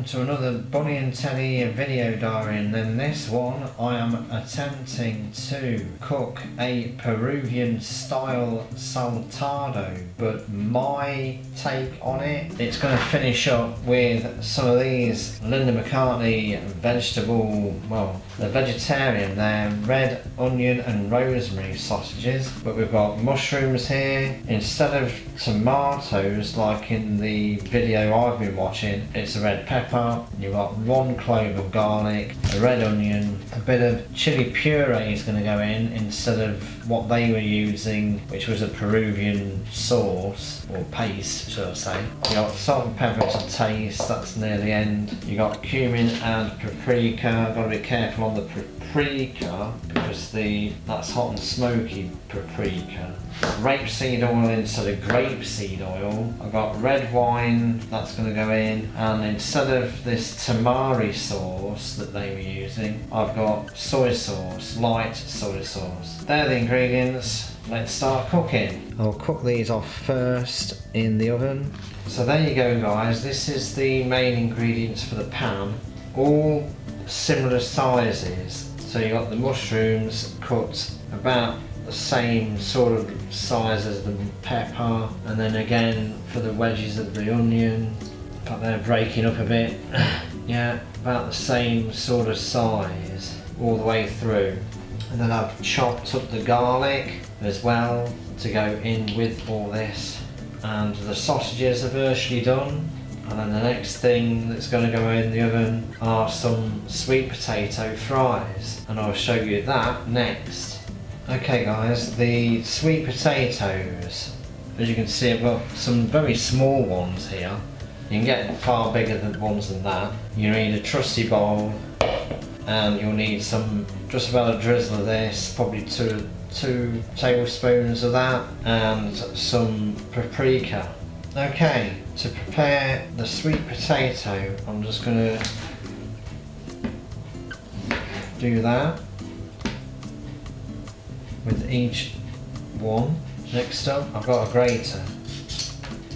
to another Bonnie and Teddy video diary, and in this one I am attempting to cook a Peruvian style saltado, but my take on it, it's going to finish up with some of these Linda McCartney vegetable, well they're vegetarian, they're red onion and rosemary sausages, but we've got mushrooms here. Instead of tomatoes like in the video I've been watching, it's a red pepper, you've got 1 clove of garlic, a red onion, a bit of chili puree is going to go in instead of what they were using, which was a Peruvian sauce, or paste should I say. You got salt and pepper to taste, that's near the end. You got cumin and paprika, got to be careful on the paprika because that's hot and smoky paprika. Rapeseed oil instead of grapeseed oil. I've got red wine, that's going to go in, and instead of this tamari sauce that they were using, I've got soy sauce, light soy sauce. They're the ingredients. Let's start cooking. I'll cook these off first in the oven. So there you go guys, this is the main ingredients for the pan, all similar sizes. So you got the mushrooms cut about the same sort of size as the pepper, and then again for the wedges of the onion, but they're breaking up a bit. Yeah, about the same sort of size all the way through. And then I've chopped up the garlic as well to go in with all this, and the sausages are virtually done. And then the next thing that's going to go in the oven are some sweet potato fries, and I'll show you that next. Okay guys, the sweet potatoes, as you can see I've got some very small ones here. You can get far bigger ones than that. You need a trusty bowl, and you'll need just about a drizzle of this, probably two tablespoons of that, and some paprika. Okay, to prepare the sweet potato, I'm just going to do that with each one. Next up, I've got a grater.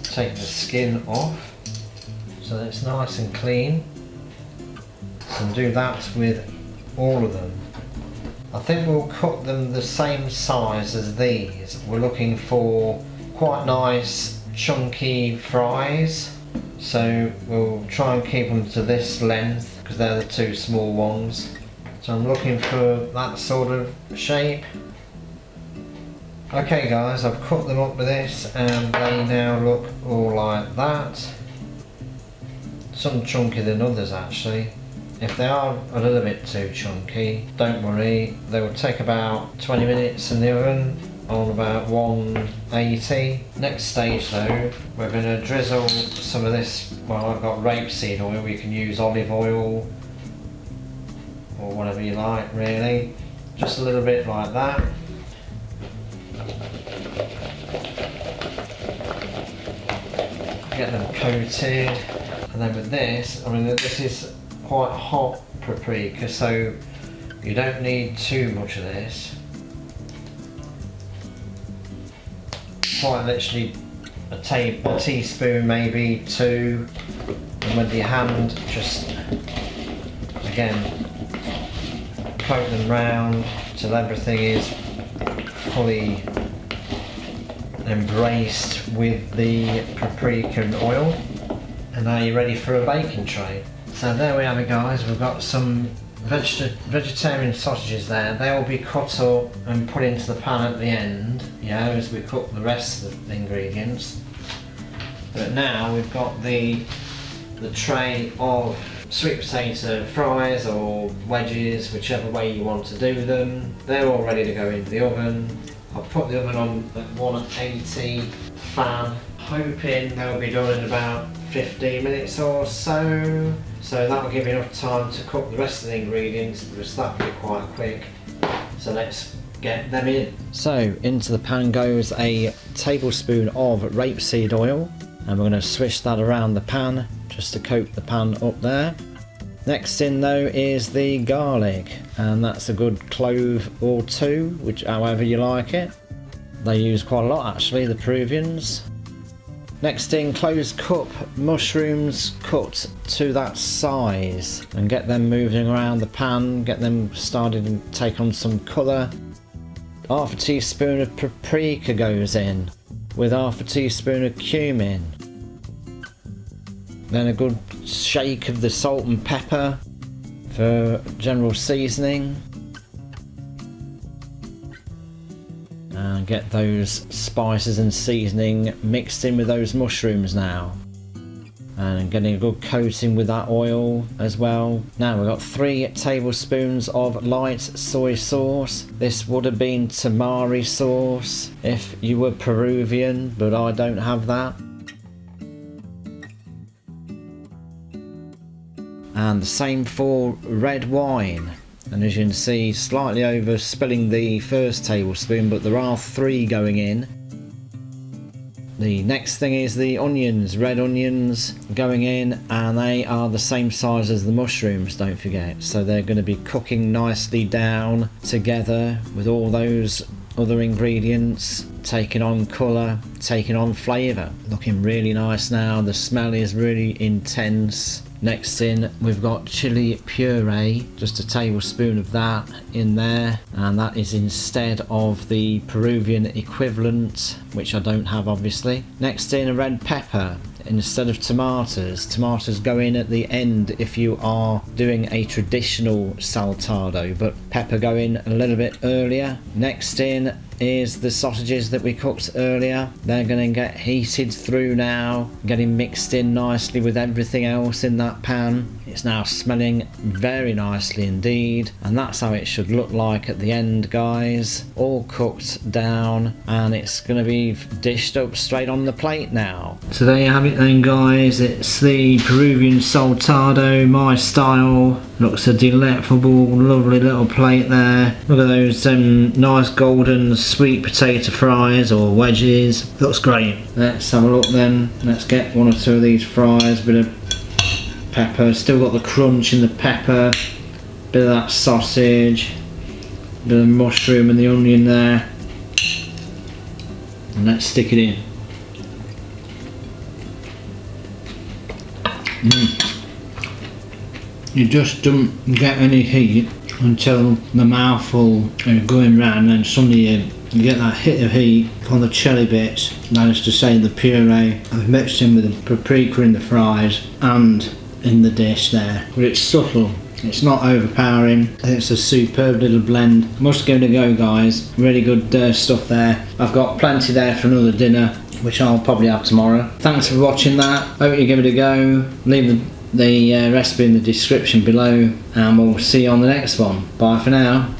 Take the skin off so that it's nice and clean, and do that with all of them. I think we'll cook them the same size as these. We're looking for quite nice chunky fries, so we'll try and keep them to this length because they're the 2 small ones. So I'm looking for that sort of shape. Okay guys, I've cut them up with this and they now look all like that. Some chunkier than others actually. If they are a little bit too chunky, don't worry, they will take about 20 minutes in the oven on about 180. Next stage though, we're going to drizzle some of this, well I've got rapeseed oil, you can use olive oil or whatever you like really, just a little bit like that. Get them coated, and then with this, I mean this is quite hot paprika, so you don't need too much of this. Quite literally a teaspoon, maybe 2, and with your hand just again coat them round till everything is fully embraced with the paprika and oil. And now you're ready for a baking tray. So there we have it guys, we've got some vegetarian sausages there. They will be cut up and put into the pan at the end, yeah, as we cook the rest of the ingredients. But now we've got the tray of sweet potato fries or wedges, whichever way you want to do them. They're all ready to go into the oven. I'll put the oven on at 180 fan, hoping they'll be done in about 15 minutes or so. So that will give you enough time to cook the rest of the ingredients, because that will be quite quick. So let's get them in. So into the pan goes a tablespoon of rapeseed oil, and we're going to swish that around the pan just to coat the pan up there. Next in though is the garlic, and that's a good clove or 2, which however you like it. They use quite a lot actually, the Peruvians. Next in, close cup mushrooms cut to that size and get them moving around the pan, get them started to take on some colour. Half a teaspoon of paprika goes in with half a teaspoon of cumin. Then a good shake of the salt and pepper for general seasoning. And get those spices and seasoning mixed in with those mushrooms now. And getting a good coating with that oil as well. Now we've got 3 tablespoons of light soy sauce. This would have been tamari sauce if you were Peruvian, but I don't have that. And the same for red wine. And as you can see, slightly over spilling the first tablespoon, but there are 3 going in. The next thing is the onions, red onions going in, and they are the same size as the mushrooms, don't forget. So they're going to be cooking nicely down together with all those other ingredients, taking on colour, taking on flavour. Looking really nice now, the smell is really intense. Next in, we've got chili puree, just a tablespoon of that in there, and that is instead of the Peruvian equivalent, which I don't have obviously. Next in, a red pepper instead of tomatoes. Tomatoes go in at the end if you are doing a traditional saltado, but pepper go in a little bit earlier. Next in is the sausages that we cooked earlier. They're going to get heated through now, getting mixed in nicely with everything else in that pan. It's now smelling very nicely indeed, and that's how it should look like at the end, guys. All cooked down, and it's going to be dished up straight on the plate now. So there you have it then, guys. It's the Peruvian saltado, my style. Looks a delectable, lovely little plate there. Look at those nice golden sweet potato fries or wedges. Looks great. Let's have a look then. Let's get 1 or 2 of these fries. Bit of pepper, still got the crunch in the pepper. Bit of that sausage. Bit of the mushroom and the onion there. And let's stick it in. You just don't get any heat until the mouthful is going round, and suddenly you get that hit of heat on the chili bits, that is to say the puree. I've mixed in with the paprika in the fries and in the dish there, but it's subtle, it's not overpowering. It's a superb little blend. Must give it a go, guys. Really good stuff there. I've got plenty there for another dinner, which I'll probably have tomorrow. Thanks for watching that. Hope you give it a go. Leave the recipe in the description below, and we'll see you on the next one. Bye for now.